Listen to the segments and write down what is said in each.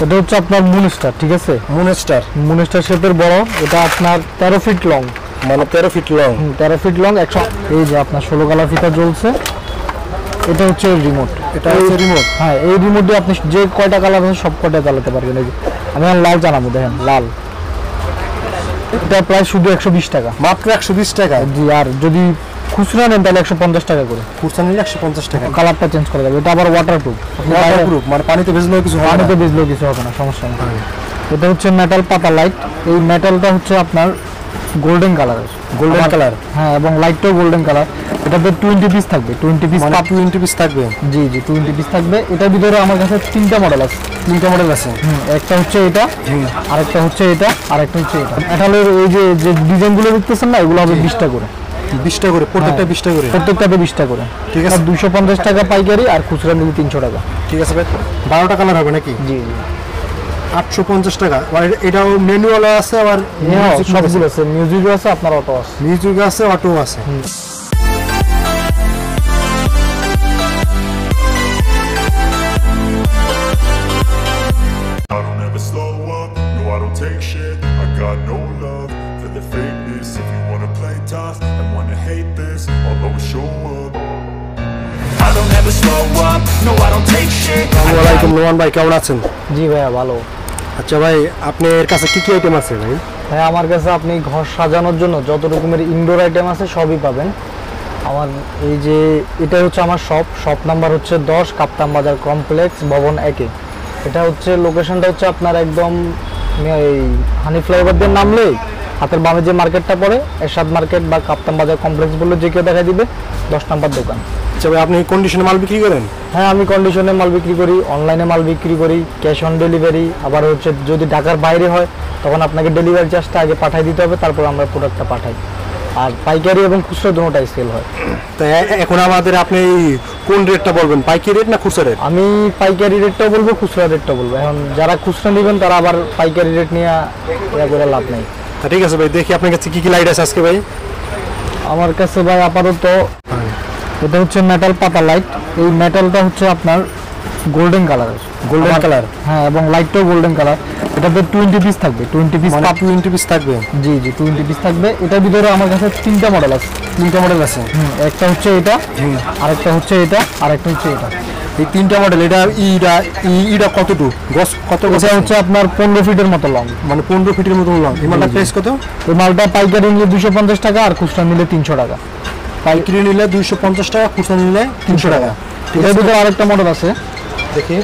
এটা হচ্ছে আপনার মুনস্টার, ঠিক আছে? মুনস্টার শেপের বড়, এটা আপনার 13 ফিট লং, মানে 13 ফিট লং। 13 feet long. এই যে আপনার 16 কালার ফিতা জ্বলছে, এটা হচ্ছে রিমোট। এটা হচ্ছে রিমোট। হ্যাঁ, এই রিমোট দিয়ে আপনি যে কয়টা কালার আছে সব কয়টা চালাতে পারবেন। এই যে আমি লাল জানাবো, দেখেন লাল, এটা প্রায় শুধু 120 টাকা, মাত্র 120 টাকা। জি, আর যদি খুচরা নেন তাহলে 150 টাকা করে। খুচরা নিলে 150 টাকা। কালারটা চেঞ্জ করা যাবে। এটা আবার ওয়াটারপ্রুফ, মানে পানিতে ভিজলেও কিছু হবে না। পানিতে ভিজলেও কিছু হবে না, সমস্যা নেই। এটা হচ্ছে মেটাল পাতা লাইট। এই মেটালটা হচ্ছে আপনার গোল্ডেন কালার, গোল্ডেন কালার। হ্যাঁ, এবং লাইটটাও গোল্ডেন কালার। এটাতে 20 পিস থাকবে, 20 পিস, মানে 20 পিস থাকবে। জি জি, 20 পিস থাকবে। এটার ভিতরে আমার কাছে 3টা মডেল আছে। 3টা মডেল আছে। একটা হচ্ছে এটা, আরেকটা হচ্ছে এটা, আরেকটা হচ্ছে এটা। মেটালের এই যে ডিজাইনগুলো দেখতেছেন না, এগুলো হবে 20 টাকা করে। 20 টাকা করে প্রত্যেকটা? 20 টাকা করে প্রত্যেকটাতে 20 টাকা করে, ঠিক আছে। 250 টাকা পাইকারি, আর খুচরা নিলে 300 টাকা। ঠিক আছে ভাই। 12টা কালার হবে নাকি? জি জি। 850 টাকা। আর এটাও ম্যানুয়াল আছে, আবার সবগুলো আছে, মিউজিকও আছে, আপনার অটো আছে। মিউজিক আছে, অটো আছে। I don't ever slow up, no I don't take shit. I got no love for the fakeness. If you wanna play tough and wanna hate this, I'll always show up. I don't ever slow up, no I don't take shit. আসসালামু আলাইকুম নোমান ভাই, কেমন আছেন? জি ভাইয়া, ভালো। আচ্ছা ভাই, আপনার কাছে কি কি আইটেম আছে ভাই? হ্যাঁ, আমার কাছে আপনি ঘর সাজানোর জন্য যত রকমের ইনডোর আইটেম আছে সবই পাবেন। আমার এই যে এটা হচ্ছে আমার শপ নাম্বার হচ্ছে 10, কাপ্তান বাজার কমপ্লেক্স, ভবন 1-এ। এটা হচ্ছে লোকেশনটা হচ্ছে আপনার একদম এই হানি ফ্লাইওভার দিয়ে নামলেই হাতের বামে যে মার্কেটটা পড়ে, এরশাদ মার্কেট বা কাপ্তান বাজার কমপ্লেক্স বললে যে কেউ দেখা দিবে, 10 নাম্বার দোকান। আচ্ছা ভাই, আপনি কন্ডিশনে মাল বিক্রি করেন? হ্যাঁ, আমি কন্ডিশনে মাল বিক্রি করি, অনলাইনে মাল বিক্রি করি, ক্যাশ অন ডেলিভারি। আবার হচ্ছে যদি ঢাকার বাইরে হয় তখন আপনাকে ডেলিভারি চার্জটা আগে পাঠিয়ে দিতে হবে, তারপর আমরা প্রোডাক্টটা পাঠাই। আর পাইকারি এবং খুচরা দুটোটাই সেল হয়। তো এখন আমাদের আপনি কোন রেটটা বলবেন, পাইকারি রেট না খুচরা রেট? আমি পাইকারি রেটটাও বলবো, খুচরা রেটটাও বলবো। এখন যারা খুচরা নেবেন তারা আবার পাইকারি রেট নিয়ে করে লাভ নেই। ঠিক আছে ভাই, দেখি আপনার কাছে কি কি লাইট আছে আজকে ভাই। আমার কাছে ভাই আপাতত এটা হচ্ছে মেটাল পাতা লাইট। এই মেটালটা হচ্ছে আপনার গোল্ডেন কালার, গোল্ডেন কালার। হ্যাঁ, এবং লাইটটাও গোল্ডেন কালার। এটাতে 20 পিস থাকবে, 20 পিস, মানে 20 পিস থাকবে। জি জি, 20 পিস থাকবে। এটার ভিতরে আমার কাছে 3টা মডেল আছে। 3টা মডেল আছে। একটা হচ্ছে এটা, আরেকটা হচ্ছে এটা, আরেকটা হচ্ছে এটা। এই 3টা মডেল। এটা ইটা কতটুকু গস, কত গস? এটা হচ্ছে আপনার 15 ফিটের মতো লং, মানে 15 ফিটের মতো লং। এই মালটা প্রাইস কত? এই মালটা পাইকারি নিলে 250 টাকা, আর খুচরা নিলে 300 টাকা। পাইকারি নিলে 250 টাকা, খুচরা নিলে 300 টাকা। এটার ভিতরে আরেকটা মডেল আছে, দেখি।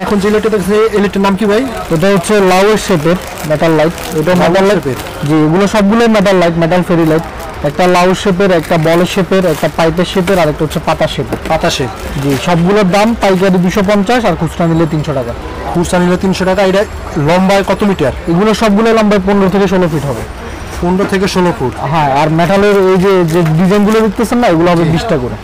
এখন যে লাইটটা দেখছি, এই লাইটের নাম কি ভাই? এটা হচ্ছে লাউয়ের শেপের মেটাল লাইট। এটা মেটাল লাইট, জি, এগুলো সবগুলোই মেটাল লাইট, মেটাল ফেরি লাইট। একটা লাউ শেপের, একটা বল শেপের, একটা পাইপের শেপের, আর একটা হচ্ছে পাতা শেপের। পাতা শেপ। জি, সবগুলোর দাম পাইকারি 250, আর খুচরা নিলে 300 টাকা। খুচরা নিলে 300 টাকা। এটা লম্বায় কত মিটার? এগুলো সবগুলো লম্বায় 15 থেকে 16 ফিট হবে। 15 থেকে 16 ফুট। হ্যাঁ, আর মেটালের এই যে ডিজাইনগুলো দেখতেছেন না, এগুলো হবে 20 টাকা করে।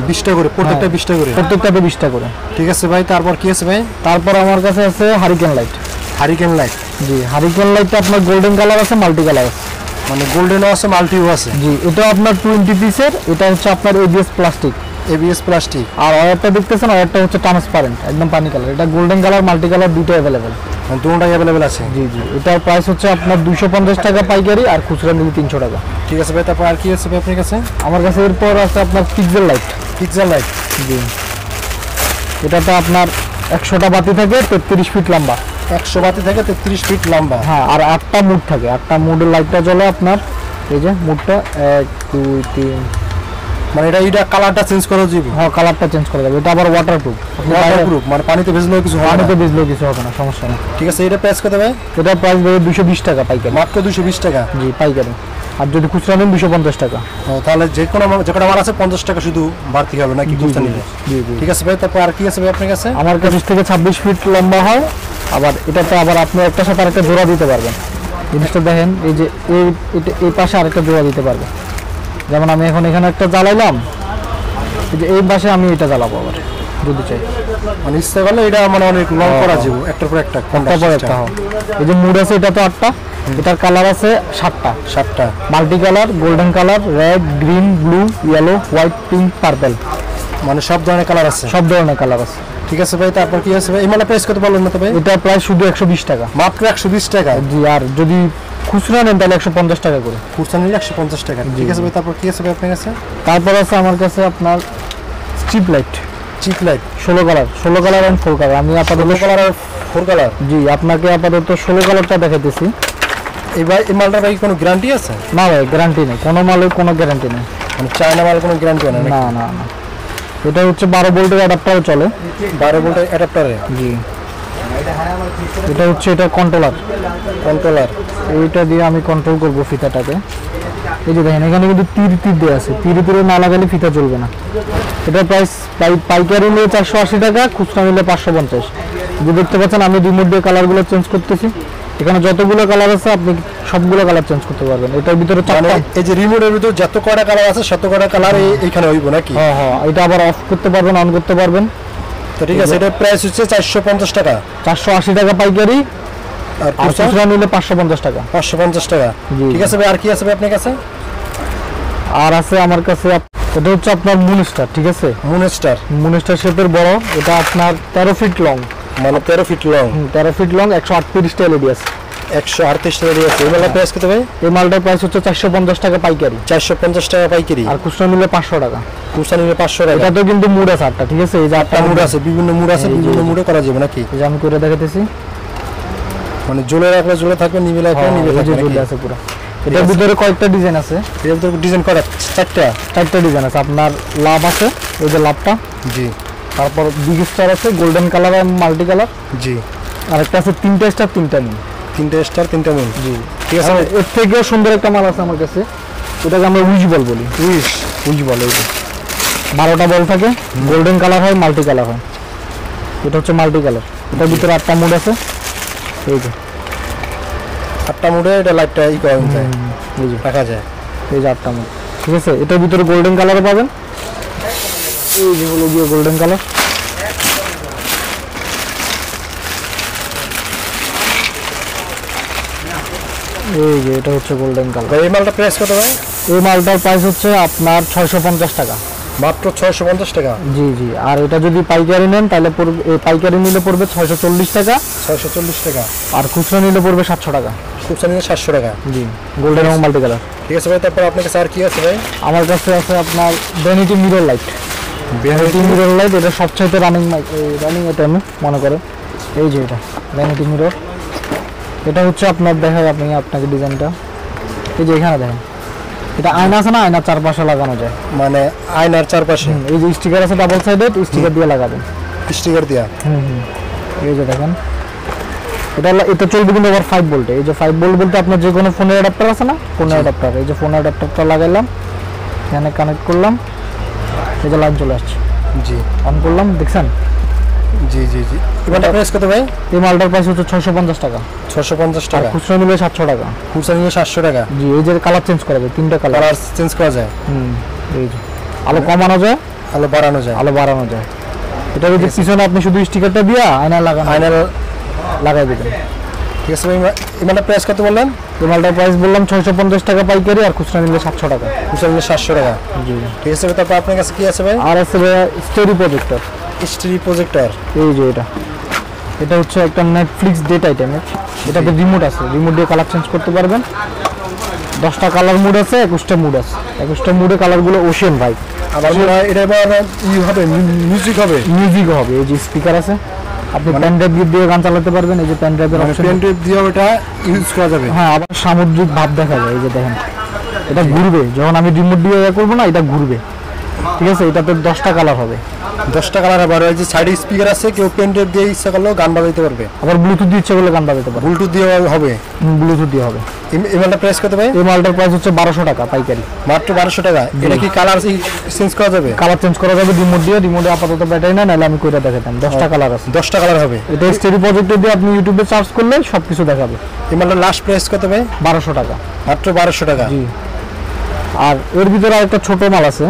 20 টাকা করে প্রত্যেকটা? 20 টাকা করে প্রত্যেকটাতে 20 টাকা করে। ঠিক আছে ভাই, তারপর কি আছে ভাই? তারপর আমার কাছে আছে হারিকেন লাইট। Hurricane light. জি, হারিকেন লাইটটা আপনার গোল্ডেন কালার আছে, মাল্টি কালার আছে। মানে গোল্ডেনও আছে, মাল্টিও আছে। জি, এটা আপনার 20 পিসের। এটা হচ্ছে আপনার এবিএস প্লাস্টিক। ABS plastic. আর ওয়ারটা দেখতেছেন, ওয়ারটা হচ্ছে ট্রান্সপারেন্ট, একদম পানি কালার। এটা গোল্ডেন কালার, মাল্টি কালার দুটো अवेलेबल। মানে দুটোটাই अवेलेबल আছে। জি জি, এটার প্রাইস হচ্ছে আপনার 250 টাকা পাইকারি, আর খুচরা নিলে 300 টাকা। ঠিক আছে ভাই, তারপর আর কি আছে ভাই আপনার কাছে? আমার কাছে এরপর আছে আপনার পিক্সেল লাইট। Pixel light. জি, এটাতে আপনার 100টা বাতি থাকে, 33 ফিট লম্বা। 100 বাতি থাকে, 33 ফিট লম্বা। হ্যাঁ, আর 8টা মুড থাকে। 8টা মুডের লাইটটা জ্বলে আপনার। এই যে মুডটা 1 2 3, মানে এটা কালারটা চেঞ্জ করা যাবে? হ্যাঁ, কালারটা চেঞ্জ করা যাবে। এটা আবার ওয়াটারপ্রুফ। ওয়াটারপ্রুফ, মানে পানিতে ভিজলেও কিছু হবে না? পানিতে ভিজলেও কিছু হবে না, সমস্যা নেই। ঠিক আছে, এটা প্রাইস কত ভাই? এটা প্রাইস হবে 220 টাকা পাইকারি। মাত্র 220 টাকা? জি, পাইকারি। আর যদি খুচরা নেন 250 টাকা। তাহলে যে কোনো মাল আছে 50 টাকা শুধু বাড়তি হবে নাকি খুচরা নিলে? জি জি। ঠিক আছে ভাই, তারপর আর কি আছে ভাই আপনার কাছে? আমার কাছে থেকে 26 ফিট লম্বা হয়। আবার এটাতে আবার আপনি একটা সাথে আরেকটা জোড়া দিতে পারবেন। জিনিসটা দেখেন, এই যে এই পাশে আরেকটা জোড়া দিতে পারবেন। যেমন আমি এখন এখানে একটা জ্বালাইলাম, এই যে এই পাশে আমি এটা জ্বালাবো আবার যদি চাই। মানে ইচ্ছা করলে এটা মানে অনেক লং করা যাবে, একটার পর একটা, কোনটা পর একটা। এই যে মুড আছে, এটা তো 8টা। এটার কালার আছে 7টা। Multi colour, golden colour, red, green, blue, yellow, white, pink, purple. মানে সব ধরনের কালার আছে? সব ধরনের কালার আছে। ঠিক আছে ভাই, তারপর কি আছে ভাই? এই মালটা প্রাইস কত বললেন না তো ভাই? এটা প্রায় শুধু 120 টাকা, মাত্র 120 টাকা। জি। আর যদি খুচরা নেন তাহলে 150 টাকা করে। খুচরা নিলে 150 টাকা। ঠিক আছে ভাই, তারপর কি আছে ভাই আপনার কাছে? তারপর আছে আমার কাছে আপনার strip light, chip light 16 colour and 4 colour. আমি আপাতত 16 কালার আর 4 কালার। জি, আপনাকে আপাতত 16 কালারটা দেখাইতেছি। এই ভাই এই মালটার ভাই কোনো গ্যারান্টি আছে? না ভাই, গ্যারান্টি নেই, কোনো মালের কোনো গ্যারান্টি নেই। মানে চায়না মাল কোনো গ্যারান্টি হয় না? না না না, এটা হচ্ছে 12 ভোল্টের অ্যাডাপ্টারও চলে। 12 ভোল্টের অ্যাডাপ্টারে? জি। এটা হচ্ছে এটা কন্ট্রোলার, এইটা দিয়ে আমি কন্ট্রোল করব ফিতাটাকে। এই যে দেখেন এখানে কিন্তু তীর দেওয়া আছে, তীরে না লাগালে ফিতা চলবে না। এটা প্রাইস পাইকারি নিলে 480 টাকা, খুচরা নিলে 550। যে দেখতে পাচ্ছেন আমি রিমোট দিয়ে কালারগুলো চেঞ্জ করতেছি। এখানে যতগুলো কালার আছে আপনি সবগুলো কালার চেঞ্জ করতে পারবেন। এটার ভিতরে এই যে রিমোটের ভিতরে যত কয়টা কালার আছে তত কয়টা কালার এইখানে হইব নাকি? হ্যাঁ হ্যাঁ, এটা আবার অফ করতে পারবেন, অন করতে পারবেন। তো ঠিক আছে, এটার প্রাইস হচ্ছে 450 টাকা, 480 টাকা পাইকারি, আর খুচরা নিলে 550 টাকা। 550 টাকা। ঠিক আছে ভাই, আর কি আছে ভাই আপনার কাছে? আর আছে আমার কাছে এটা হচ্ছে আপনার মুনস্টার। ঠিক আছে, মুনস্টার শেপের বড়, এটা আপনার 13 ফিট লং, মানে 13 ফিট লং। 13 ফিট লং, 138 টা এলইডি আছে। 138 টাকা দিয়ে আছে। এই মালটার প্রাইস কত ভাই? এই মালটার প্রাইস হচ্ছে 450 টাকা পাইকারি, 450 টাকা পাইকারি, আর খুচরা নিলে 500 টাকা। খুচরা নিলে 500 টাকা। এটাতে কিন্তু মুড আছে 8টা। ঠিক আছে, এই যে 8টা মুড আছে, বিভিন্ন মুড আছে, বিভিন্ন মুডে করা যাবে নাকি? এই যে আমি করে দেখাতেছি। মানে ঝুলে রাখলে ঝুলে থাকবে, নিবে রাখলে নিবে থাকবে, ঝুলে আছে পুরো। এটার ভিতরে কয়েকটা ডিজাইন আছে। এর ভিতরে ডিজাইন করা 4টা ডিজাইন আছে। আপনার লাভ আছে, এই যে লাভটা। জি। তারপর বিগ স্টার আছে, গোল্ডেন কালার আর মাল্টি কালার। জি। আর একটা আছে 3টা স্টার 3টা মিল। 3টা স্টার 3টা মিল। জি। ঠিক আছে, এর থেকেও সুন্দর একটা মাল আছে আমার কাছে, এটাকে আমরা উইশ বল বলি। উইশ বল, এই যে 12টা বল থাকে, গোল্ডেন কালার হয়, মাল্টি কালার হয়। এটা হচ্ছে মাল্টি কালার। এটার ভিতরে 8টা মোড আছে, এই যে 8টা মোডে এটা লাইটটা করা যায়, এই যে রাখা যায়। এই যে 8টা মোড। ঠিক আছে, এটার ভিতরে গোল্ডেন কালারও পাবেন, এই যে হলো গিয়ে গোল্ডেন কালার। এই যে এটা হচ্ছে গোল্ডেন কালার। এই মালটা প্রাইস কত ভাই? এই মালটার প্রাইস হচ্ছে আপনার 650 টাকা, মাত্র 650 টাকা। জি জি। আর এটা যদি পাইকারি নেন তাহলে পাইকারি নিলে পড়বে 640 টাকা, 640 টাকা। আর খুচরা নিলে পড়বে 700 টাকা। খুচরা নিলে 700 টাকা। জি, গোল্ডেন এবং মাল্টি কালার। ঠিক আছে ভাই, তারপর আপনার কাছে আর কি আছে ভাই? আমার কাছে আছে আপনার ভ্যানিটি মিরর লাইট। এটা সবচাইতে রানিং আইটেম মনে করেন। এই যে এটা ভ্যানিটি মিরর, এটা হচ্ছে আপনার দেখায় আপনাকে ডিজাইনটা। এই যে এখানে দেখেন, এটা আয়না আছে না, আয়নার চারপাশে লাগানো যায়, মানে আয়নার চারপাশে। এই যে স্টিকার আছে ডাবল সাইডেড, স্টিকার দিয়ে লাগাবেন, স্টিকার দিয়া। এই যে দেখেন, এটা চলবে কিন্তু আবার 5 ভোল্টে। এই যে 5 ভোল্ট বলতে আপনার যে কোনো ফোনের অ্যাডাপ্টার আছে না, ফোনের অ্যাডাপ্টার, এই যে ফোনের অ্যাডাপ্টারটা লাগাইলাম, এখানে কানেক্ট করলাম, এই যে লাইন চলে আসছে। জি। অন করলাম, দেখছেন? জি জি জি। এবারটা প্রাইস কত ভাই? এই মালটার প্রাইস হচ্ছে 650 টাকা, 650 টাকা। খুচরা নিলে 700 টাকা। খুচরা নিলে 700 টাকা। জি। এই যে কালার চেঞ্জ করা যায়, 3টা কালার চেঞ্জ করা যায়। এই যে আলো কমানো যায়, আলো বাড়ানো যায়। এটা যদি পিছনে আপনি শুধু স্টিকারটা দিয়ে আয়না লাগাই দেবেন। ঠিক আছে ভাই, এই মালটার প্রাইস কত বললেন? এই মালটার প্রাইস বললাম 650 টাকা পাইকারি, আর খুচরা নিলে 700 টাকা। খুচরা নিলে 700 টাকা। জি। ঠিক আছে, তারপর আপনার কাছে কি আছে ভাই? আর আছে স্টোরি প্রজেক্টর। এই যে এটা হচ্ছে একটা নেটফ্লিক্স ডেট আইটেমের। এটাতে রিমোট আছে, রিমোট দিয়ে কালার চেঞ্জ করতে পারবেন। 10টা কালার মুড আছে, 21টা মুড আছে। 21টা মুডে কালারগুলো ওশেন ভাই। আবার এটা এবার মিউজিক হবে। এই যে স্পিকার আছে, আপনি পেন ড্রাইভ দিয়ে গান চালাতে পারবেন। এই যে পেন ড্রাইভের অপশন, পেন ড্রাইভ দিয়ে ওটা ইউজ করা যাবে। হ্যাঁ, আবার সামুদ্রিক ভাব দেখা যায়। এই যে দেখেন, এটা ঘুরবে যখন আমি রিমোট দিয়ে করবো না, এটা ঘুরবে। ঠিক আছে, এটাতে 10টা কালার হবে। 10টা কালার। আবার ওই যে সাইডে স্পিকার আছে, কেউ পেন ড্রাইভ দিয়ে ইচ্ছা করলেও গান বাজাতে পারবে। আবার ব্লুটুথ দিয়ে ইচ্ছা করলে গান বাজাতে পারবে। ব্লুটুথ দিয়ে হবে। এই মালটার প্রাইস কত ভাই? এই মালটার প্রাইস হচ্ছে 1200 টাকা পাইকারি, মাত্র 1200 টাকা। এটা কি কালার চেঞ্জ করা যাবে? কালার চেঞ্জ করা যাবে রিমোটে আপাতত ব্যাটারি না, নাহলে আমি কইরা দেখাতাম। 10টা কালার আছে। 10টা কালার হবে। এটা স্টোরি প্রজেক্টর দিয়ে আপনি ইউটিউবে সার্চ করলে সবকিছু দেখাবে। এই মালটার লাস্ট প্রাইস কত ভাই? 1200 টাকা, মাত্র 1200 টাকা। জি। আর এর ভিতরে আরেকটা ছোট মাল আছে।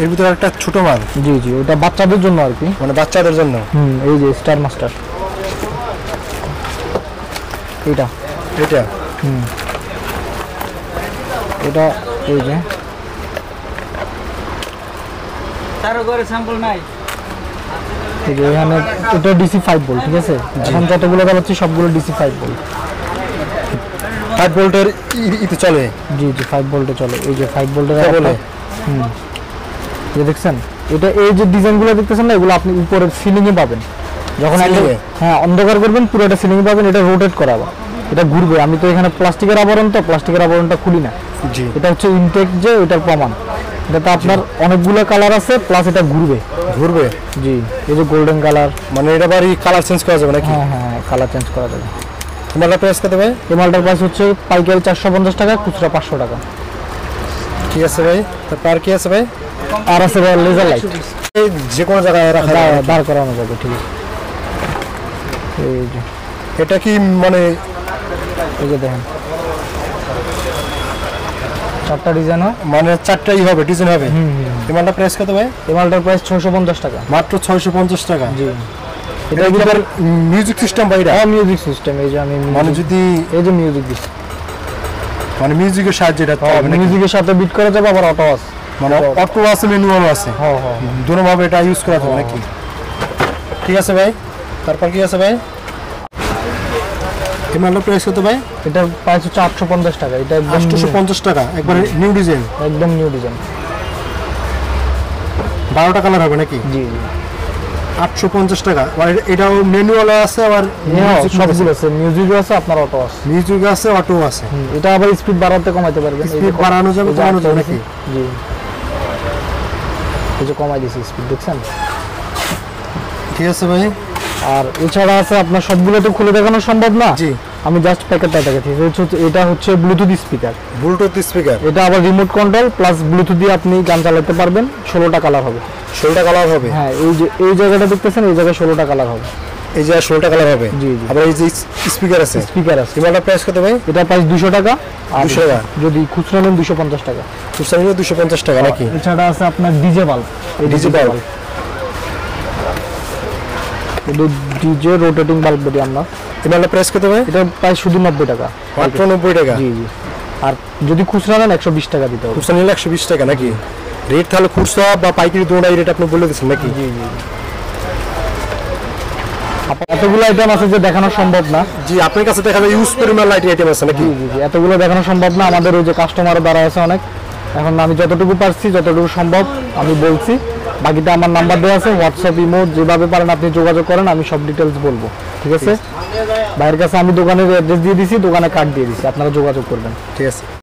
এর ভিতরে একটা ছোট মাল? জি জি, ওটা বাচ্চাদের জন্য আর কি, মানে বাচ্চাদের জন্য। এই যে স্টার মাস্টার, এটা এই যে ঠিক এই যে এখানে এটা ডিসি 5 ভোল্ট, ঠিক আছে? এখন যতগুলো দেখাচ্ছি সবগুলো ডিসি 5 ভোল্ট। 5 ভোল্টের ইতে চলে? জি জি 5 ভোল্টে চলে। এই যে 5 ভোল্টের বলে এই দেখছেন, এটা এই যে ডিজাইনগুলো দেখতেছেন না, এগুলো আপনি উপরে সিলিং এ পাবেন যখন হ্যাঁ অন্ধকার করবেন, পুরো এটা সিলিং এ পাবেন। এটা রোটেট করা, এটা ঘুরবে। আমি তো এখানে প্লাস্টিকের আবরণ, তো প্লাস্টিকের আবরণটা খুলি না। জি, এটা হচ্ছে ইনটেক যে ওটার প্রমাণ। এটাতে আপনার অনেকগুলো কালার আছে, প্লাস এটা ঘুরবে। জি, এই যে গোল্ডেন কালার, মানে এটা বাড়ি কালার চেঞ্জ করা যাবে নাকি? হ্যাঁ হ্যাঁ কালার চেঞ্জ করা যাবে। মালটার প্রাইস কত ভাই? এই মালটার প্রাইস হচ্ছে পাইকারি 450 টাকা, খুচরা 500 টাকা। ঠিক আছে ভাই, তারপর কি আছে ভাই? আর আছে ভাই লেজার লাইট, এই যে কোনো জায়গায় রাখা যাবে, দাঁড় করানো যাবে। ঠিক আছে, এই যে এটা কি মানে এই যে দেখেন 4টা ডিজাইন হয়, মানে 4টাই হবে ডিজাইন হবে। এই মালটার প্রাইস কত ভাই? এই মালটার প্রাইস 650 টাকা, মাত্র 650 টাকা। জি। এটা কি মিউজিক সিস্টেম বা এটা? হ্যাঁ মিউজিক সিস্টেম। এই যে আমি মানে যদি এই যে মিউজিক দিচ্ছি, মানে মিউজিকের সাহায্যে এটা হবে নাকি? মিউজিকের সাথে বিট করা যাবে, আবার অটো আছে, মানে অটো আছে, ম্যানুয়াল আছে। হ্যাঁ হ্যাঁ দুটো ভাবে এটা ইউজ করা যাবে নাকি? ঠিক আছে ভাই, তারপর কি আছে ভাই? এই মালটার প্রাইস কত ভাই? এটার প্রাইস হচ্ছে 850 টাকা। এটা একদম 850 টাকা, একবারে নিউ ডিজাইন, একদম নিউ ডিজাইন। 12টা কালার হবে নাকি? জি জি 850 টাকা। আর এটাও ম্যানুয়াল আছে, আবার সবগুলো আছে, মিউজিকও আছে, আপনার অটো আছে। মিউজিক আছে, অটো আছে। এটা আবার স্পিড বাড়াতে কমাইতে পারবেন, স্পিড বাড়ানো যাবে, কমানো যাবে নাকি? জি, এই যে কমাই দিয়েছি স্পিড, দেখছেন? ঠিক আছে ভাই। আর এছাড়া আছে আপনার, সবগুলো তো খুলে দেখানো সম্ভব না। জি, আমি জাস্ট প্যাকেটটা দেখাচ্ছি। এটা হচ্ছে ব্লুটুথ স্পিকার, ব্লুটুথ স্পিকার। এটা আবার রিমোট কন্ট্রোল প্লাস ব্লুটুথ দিয়ে আপনি গান চালাতে পারবেন। 16টা কালার হবে। 16টা কালার হবে? হ্যাঁ, এই যে এই জায়গাটা দেখতেছেন, এই জায়গায় 16টা কালার হবে। এই যে 16টা কালার হবে। জি জি। আবার এই যে স্পিকার আছে, স্পিকার আছে। এটার প্রাইস কত ভাই? এটা প্রাইস 200 টাকা। আর 200 টাকা। যদি খুচরা নেন 250 টাকা। খুচরা নিলে 250 টাকা নাকি? এছাড়া আছে আপনার ডিজে বাল্ব, এই ডিজে বাল্ব, এটা ডিজে রোটেটিং বাল্ব বলি আমরা। এটার প্রাইস কত ভাই? এটা প্রাইস শুধু 90 টাকা, মাত্র 90 টাকা। জি জি। আর যদি খুচরা নেন 120 টাকা দিতে হবে। খুচরা নিলে 120 টাকা নাকি? রেট তাহলে খুচরা বা পাইকারি দুটোই রেট আপনি বলে দিচ্ছেন নাকি? জি জি। এতগুলো আইটেম আছে যে দেখানো সম্ভব না। জি, আপনার কাছে দেখা যায় ইউজ পরিমাণ লাইট আইটেম আছে নাকি? জি জি জি, এতগুলো দেখানো সম্ভব না। আমাদের ওই যে কাস্টমারও দ্বারা আছে অনেক। এখন আমি যতটুকু পারছি, যতটুকু সম্ভব আমি বলছি। বাকিটা আমার নাম্বার দেওয়া আছে, হোয়াটসঅ্যাপ, ইমো, যেভাবে পারেন আপনি যোগাযোগ করেন, আমি সব ডিটেলস বলবো। ঠিক আছে? ভাইয়ের কাছে আমি দোকানের অ্যাড্রেস দিয়ে দিছি, দোকানে কার্ড দিয়ে দিছি, আপনারা যোগাযোগ করবেন। ঠিক আছে।